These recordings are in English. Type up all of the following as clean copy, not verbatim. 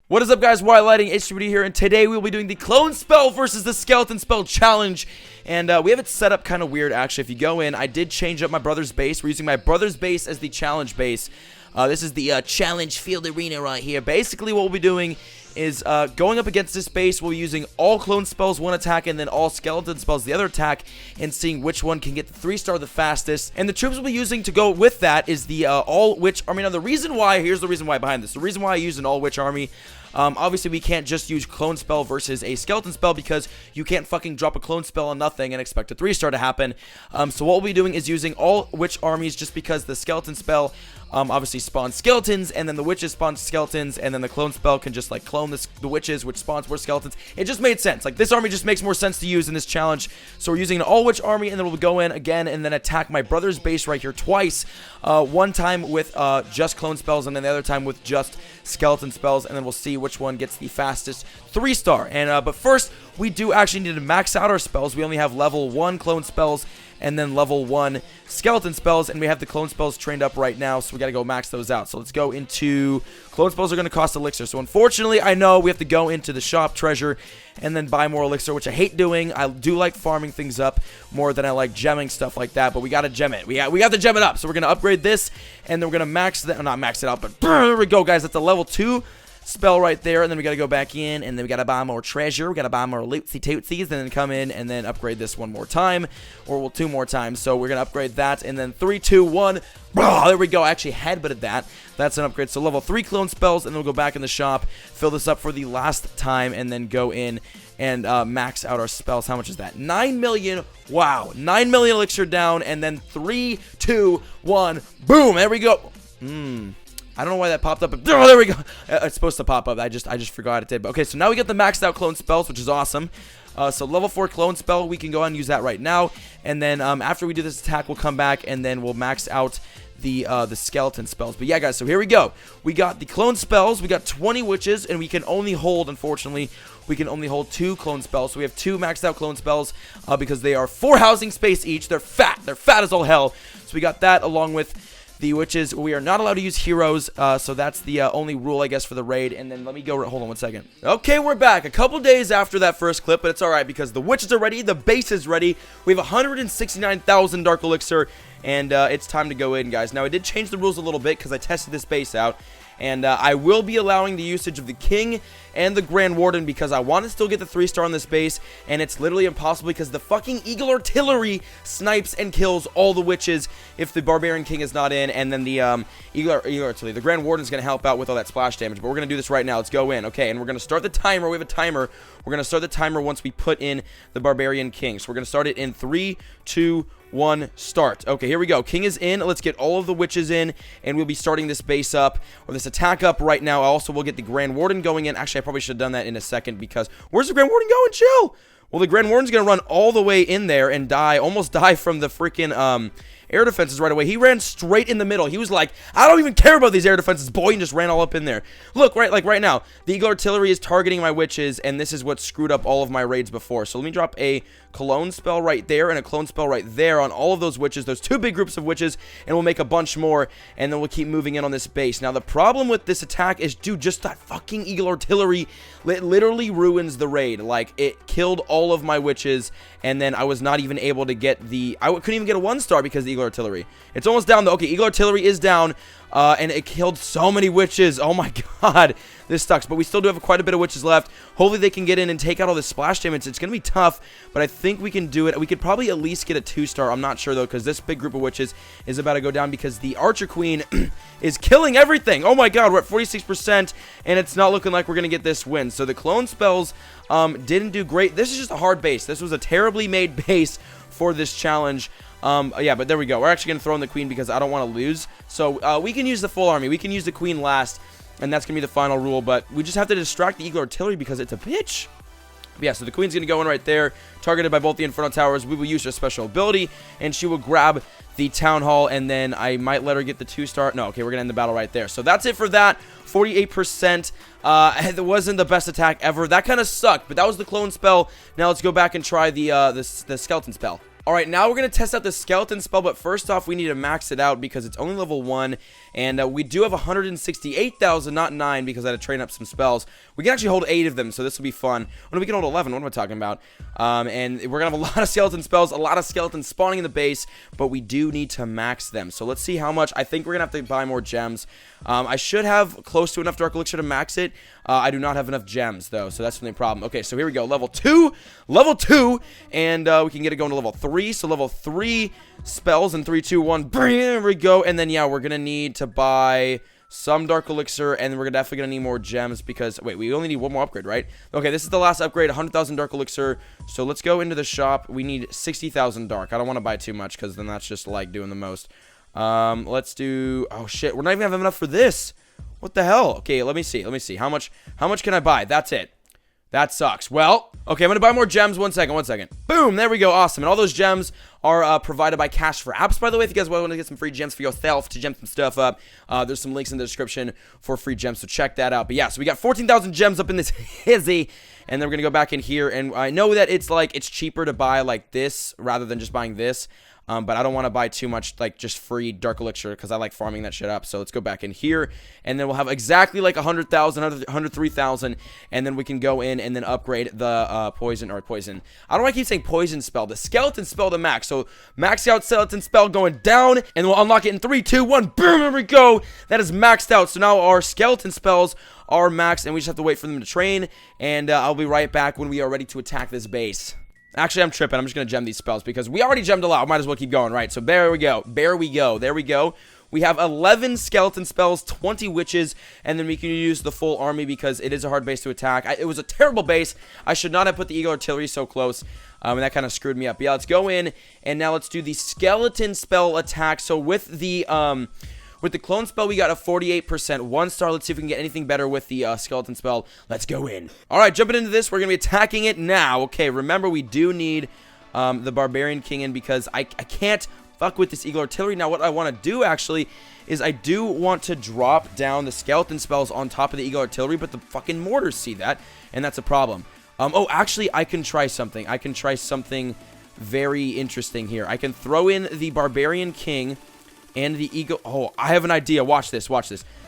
What is up, guys? Why Lighting HWD here, and today we will be doing the clone spell versus the skeleton spell challenge. And we have it set up kind of weird, actually. If you go in, I did change up my brother's base. We're using my brother's base as the challenge base. This is the challenge field arena right here. Basically, what we'll be doing is going up against this base. We'll be using all clone spells, one attack, and then all skeleton spells, the other attack, and seeing which one can get the 3-star the fastest. And the troops we'll be using to go with that is the all-witch army. Now, here's the reason why behind this. The reason why I use an all-witch army, obviously we can't just use clone spell versus a skeleton spell because you can't fucking drop a clone spell on nothing and expect a 3-star to happen. So what we'll be doing is using all witch armies just because the skeleton spell obviously spawns skeletons, and then the witches spawn skeletons, and then the clone spell can just like clone the witches, which spawns more skeletons. It just made sense. Like, this army just makes more sense to use in this challenge. So we're using an all witch army, and then we'll go in again and then attack my brother's base right here twice. One time with just clone spells, and then the other time with just skeleton spells, and then we'll see which one gets the fastest 3-star. And but first, we do actually need to max out our spells. We only have level 1 clone spells and then level 1 skeleton spells, and we have the clone spells trained up right now, so we gotta go max those out. So let's go into clone spells are gonna cost elixir. So unfortunately, I know we have to go into the shop treasure and then buy more elixir, which I hate doing. I do like farming things up more than I like gemming stuff like that, but we gotta gem it. We have to gem it up. So we're gonna upgrade this, and then we're gonna max that. Not max it out, but there we go, guys. That's a level 2 spell right there, and then we gotta go back in, and then we gotta buy more treasure, we gotta buy more lootsy tootsies, and then come in and then upgrade this one more time, or well, 2 more times. So we're gonna upgrade that, and then 3, 2, 1, there we go. I actually headbutted that. That's an upgrade. So level 3 clone spells, and then we'll go back in the shop, fill this up for the last time, and then go in and max out our spells. How much is that? 9 million. Wow, 9 million elixir down, and then 3, 2, 1, boom. There we go. I don't know why that popped up, but oh, there we go. It's supposed to pop up. I just forgot it did. But okay, so now we get the maxed out clone spells, which is awesome. So level 4 clone spell, we can go ahead and use that right now. And then after we do this attack, we'll come back and then we'll max out the skeleton spells. But yeah, guys, so here we go. We got the clone spells. We got 20 witches, and we can only hold, unfortunately, we can only hold 2 clone spells. So we have 2 maxed out clone spells because they are 4 housing space each. They're fat. They're fat as all hell. So we got that along with the witches. We are not allowed to use heroes, so that's the only rule, I guess, for the raid. And then let me go, hold on one second. Okay, we're back a couple days after that first clip, but it's alright because the witches are ready, the base is ready. We have 169,000 dark elixir, and it's time to go in, guys. Now, I did change the rules a little bit because I tested this base out, and I will be allowing the usage of the king and the grand warden because I want to still get the 3-star on this base, and it's literally impossible because the fucking eagle artillery snipes and kills all the witches if the barbarian king is not in, and then the eagle artillery, the grand warden is going to help out with all that splash damage. But we're going to do this right now. Let's go in. Okay, and we're going to start the timer. We have a timer. We're going to start the timer once we put in the barbarian king. So we're going to start it in 3, 2, 1, start. Okay, here we go. King is in. Let's get all of the witches in, and we'll be starting this base up, or this attack up right now. Also, we'll get the grand warden going in. Actually, I probably should have done that in a second because where's the grand warden going? Chill. Well, the grand warden's gonna run all the way in there and die, almost die from the freaking air defenses right away. He ran straight in the middle. He was like, I don't even care about these air defenses, boy, and just ran all up in there. Look, right now, the eagle artillery is targeting my witches, and this is what screwed up all of my raids before. So let me drop a clone spell right there and a clone spell right there on all of those witches, those 2 big groups of witches, and we'll make a bunch more, and then we'll keep moving in on this base. Now, the problem with this attack is, dude, just that fucking eagle artillery, it literally ruins the raid. Like, it killed all of my witches, and then I was not even able to get I couldn't even get a 1-star because of the eagle artillery. It's almost down, though. Okay, eagle artillery is down, and it killed so many witches. Oh my god, this sucks. But we still do have quite a bit of witches left. Hopefully they can get in and take out all this splash damage. It's going to be tough, but I think we can do it. We could probably at least get a 2-star. I'm not sure, though, because this big group of witches is about to go down because the archer queen is killing everything. Oh my god, we're at 46%, and it's not looking like we're going to get this win. So the clone spells didn't do great. This is just a hard base. This was a terribly made base for this challenge. Yeah, but there we go. We're actually going to throw in the queen because I don't want to lose. So we can use the full army. We can use the queen last, and that's going to be the final rule. But we just have to distract the eagle artillery because it's a bitch. But yeah, so the queen's going to go in right there, targeted by both the Inferno Towers. We will use her special ability, and she will grab the Town Hall, and then I might let her get the 2-star. No, okay, we're going to end the battle right there. So that's it for that. 48%. It wasn't the best attack ever. That kind of sucked, but that was the clone spell. Now let's go back and try the skeleton spell. Alright, now we're going to test out the skeleton spell, but first off, we need to max it out because it's only level 1, and we do have 168,000, not 9, because I had to train up some spells. We can actually hold 8 of them, so this will be fun. Well, we can hold 11, what am I talking about? And we're going to have a lot of skeleton spells, a lot of skeletons spawning in the base, but we do need to max them. So let's see how much. I think we're going to have to buy more gems. I should have close to enough Dark Elixir to max it. I do not have enough gems, though, so that's the problem. Okay, so here we go. Level 2, and we can get it going to level 3. So level 3 spells in 3, 2, 1. There we go. And then, yeah, we're going to need to buy some Dark Elixir, and we're definitely going to need more gems because, wait, we only need one more upgrade, right? Okay, this is the last upgrade, 100,000 Dark Elixir. So let's go into the shop. We need 60,000 Dark. I don't want to buy too much because then that's just like doing the most. Let's do, oh shit, we're not even gonna have enough for this. What the hell? Okay, let me see. How much can I buy? That's it. That sucks. Well, okay, I'm gonna buy more gems. One second. Boom, there we go. Awesome. And all those gems are provided by Cash for Apps, by the way. If you guys want to get some free gems for yourself to gem some stuff up, there's some links in the description for free gems, so check that out. But yeah, so we got 14,000 gems up in this hizzy, and then we're gonna go back in here, and I know that it's cheaper to buy like this rather than just buying this. But I don't want to buy too much, like, just free Dark Elixir, because I like farming that shit up. So let's go back in here, and then we'll have exactly, like, 100,000, 103,000, and then we can go in and then upgrade the poison. I don't know why I keep saying poison spell. The skeleton spell to max. So max out skeleton spell going down, and we'll unlock it in 3, 2, 1. Boom, there we go. That is maxed out. So now our skeleton spells are maxed, and we just have to wait for them to train, and I'll be right back when we are ready to attack this base. Actually, I'm tripping. I'm just going to gem these spells because we already gemmed a lot. Might as well keep going, right? So there we go. There we go. We have 11 skeleton spells, 20 witches, and then we can use the full army because it is a hard base to attack. It was a terrible base. I should not have put the Eagle Artillery so close, and that kind of screwed me up. But yeah, let's go in, and now let's do the skeleton spell attack. So with the clone spell, we got a 48% 1 star. Let's see if we can get anything better with the skeleton spell. Let's go in. All right, jumping into this, we're going to be attacking it now. Okay, remember, we do need the Barbarian King in because I can't fuck with this Eagle Artillery. Now, what I want to do, actually, is I do want to drop down the skeleton spells on top of the Eagle Artillery, but the fucking mortars see that, and that's a problem. Oh, actually, I can try something. I can try something very interesting here. I can throw in the Barbarian King and the Eagle. Oh, I have an idea. Watch this.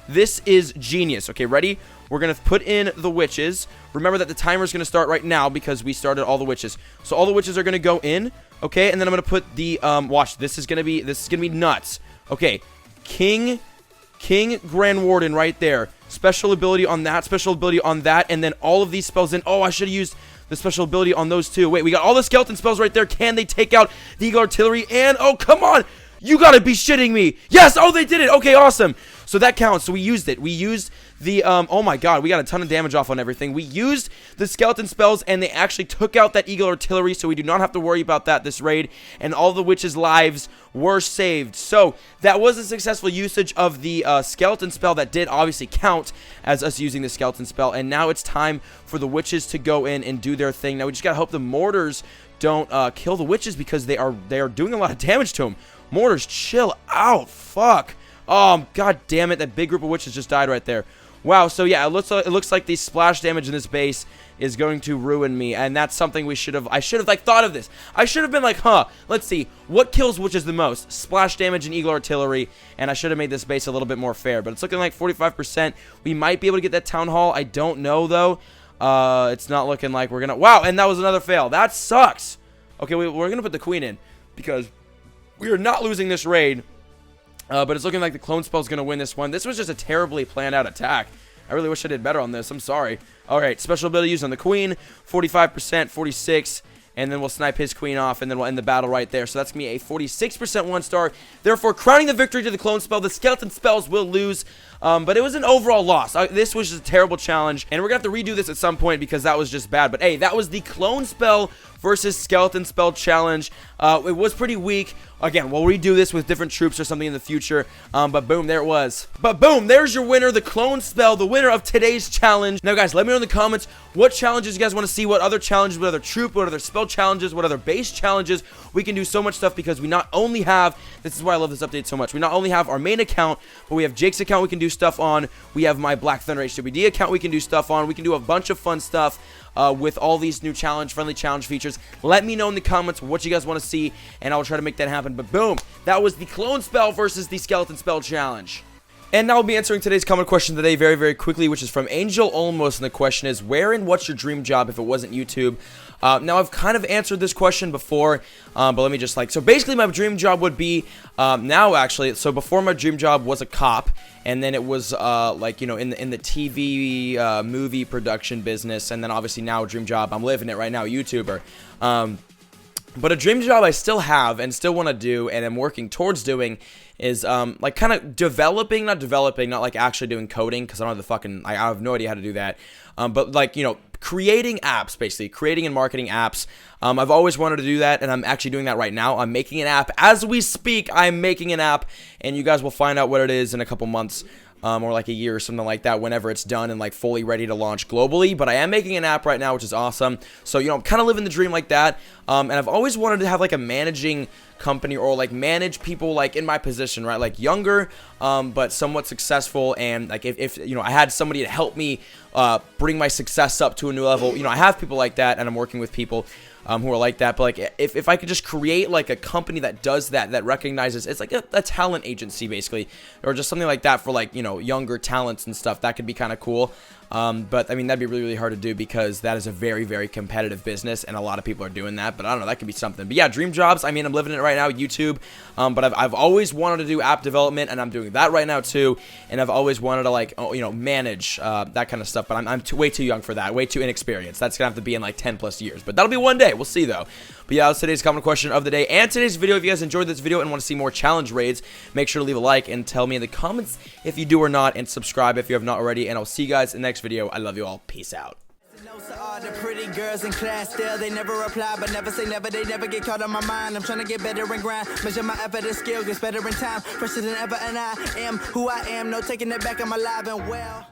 This is genius. Okay, ready? We're going to put in the witches. Remember that the timer is going to start right now because we started all the witches. So all the witches are going to go in, okay? And then I'm going to put the, watch, this is going to be nuts. Okay, King Grand Warden right there. Special ability on that, special ability on that, and then all of these spells in. Oh, I should have used the special ability on those two. Wait, we got all the skeleton spells right there. Can they take out the Eagle Artillery? And, oh, come on! You gotta be shitting me. Yes! Oh, they did it! Okay, awesome. So that counts. So we used it. We used the, oh my god, we got a ton of damage off on everything. We used the skeleton spells, and they actually took out that Eagle Artillery, so we do not have to worry about that this raid, and all the witches' lives were saved. So that was a successful usage of the skeleton spell that did obviously count as us using the skeleton spell, and now it's time for the witches to go in and do their thing. Now we just gotta hope the mortars don't kill the witches because they are doing a lot of damage to them. Mortars, chill out. Fuck. Oh, god damn it. That big group of witches just died right there. Wow, so yeah, it looks like the splash damage in this base is going to ruin me, and that's something I should have like thought of this. I should have been like, let's see, what kills witches the most? Splash damage and Eagle Artillery, and I should have made this base a little bit more fair, but it's looking like 45%. We might be able to get that town hall. I don't know, though. It's not looking like we're gonna, wow, and that was another fail. That sucks. Okay, we're gonna put the queen in, because we are not losing this raid, but it's looking like the clone spell is going to win this one. This was just a terribly planned out attack. I really wish I did better on this. I'm sorry. All right, special ability used on the queen, 45%, 46, and then we'll snipe his queen off, and then we'll end the battle right there. So that's going to be a 46% 1-star. Therefore, crowning the victory to the clone spell, the skeleton spells will lose, but it was an overall loss. This was just a terrible challenge, and we're going to have to redo this at some point because that was just bad. But hey, that was the clone spell versus skeleton spell challenge. It was pretty weak. Again, we'll redo this with different troops or something in the future. But boom, there it was. But boom, there's your winner, the clone spell, the winner of today's challenge. Now, guys, let me know in the comments what challenges you guys want to see, what other challenges, what other troop, what other spell challenges, what other base challenges. We can do so much stuff because we not only have, this is why I love this update so much, we not only have our main account, but we have Jake's account we can do stuff on. We have my Black Thunder HWD account we can do stuff on. We can do a bunch of fun stuff. with all these new friendly challenge features. Let me know in the comments what you guys want to see, and I'll try to make that happen. But boom, that was the clone spell versus the skeleton spell challenge. And now I'll be answering today's comment question today very, very quickly, which is from Angel Almost, and the question is, where and what's your dream job if it wasn't YouTube? Now, I've kind of answered this question before, but let me just, so basically my dream job would be, now actually, so before my dream job was a cop, and then it was, in the TV, movie production business, and then obviously now a dream job, I'm living it right now, YouTuber. But a dream job I still have and still want to do and am working towards doing is kind of developing, not like actually doing coding, because I don't have the fucking, I have no idea how to do that. But creating apps, basically creating and marketing apps. I've always wanted to do that, and I'm actually doing that right now. I'm making an app as we speak. I'm making an app, and you guys will find out what it is in a couple months. Or like a year or something like that, whenever it's done and fully ready to launch globally. But I am making an app right now, which is awesome. So, I'm kind of living the dream like that. And I've always wanted to have a managing company, or manage people in my position, right? Younger, but somewhat successful. And if I had somebody to help me bring my success up to a new level. I have people like that, and I'm working with people who are like that. But if I could just create a company that does that recognizes, it's like a talent agency basically, or just something like that for younger talents and stuff, that could be kind of cool. But I mean, that'd be really, really hard to do, because that is a very, very competitive business, and a lot of people are doing that. But I don't know, that could be something. But yeah, dream jobs, I mean, I'm living it right now, YouTube. But I've always wanted to do app development, and I'm doing that right now too. And I've always wanted to manage that kind of stuff. But I'm way too young for that, way too inexperienced. That's gonna have to be in 10 plus years. But that'll be one day. We'll see though. But yeah, that's today's comment question of the day and today's video. If you guys enjoyed this video and want to see more challenge raids, make sure to leave a like and tell me in the comments if you do or not, and subscribe if you have not already. And I'll see you guys in the next video. I love you all. Peace out. All the pretty girls in class still, they never reply, but never say never, they never get caught on my mind. I'm trying to get better and grind, measure my effort and skill, gets better in time, fresher than ever, and I am who I am, no taking it back, I'm alive and well.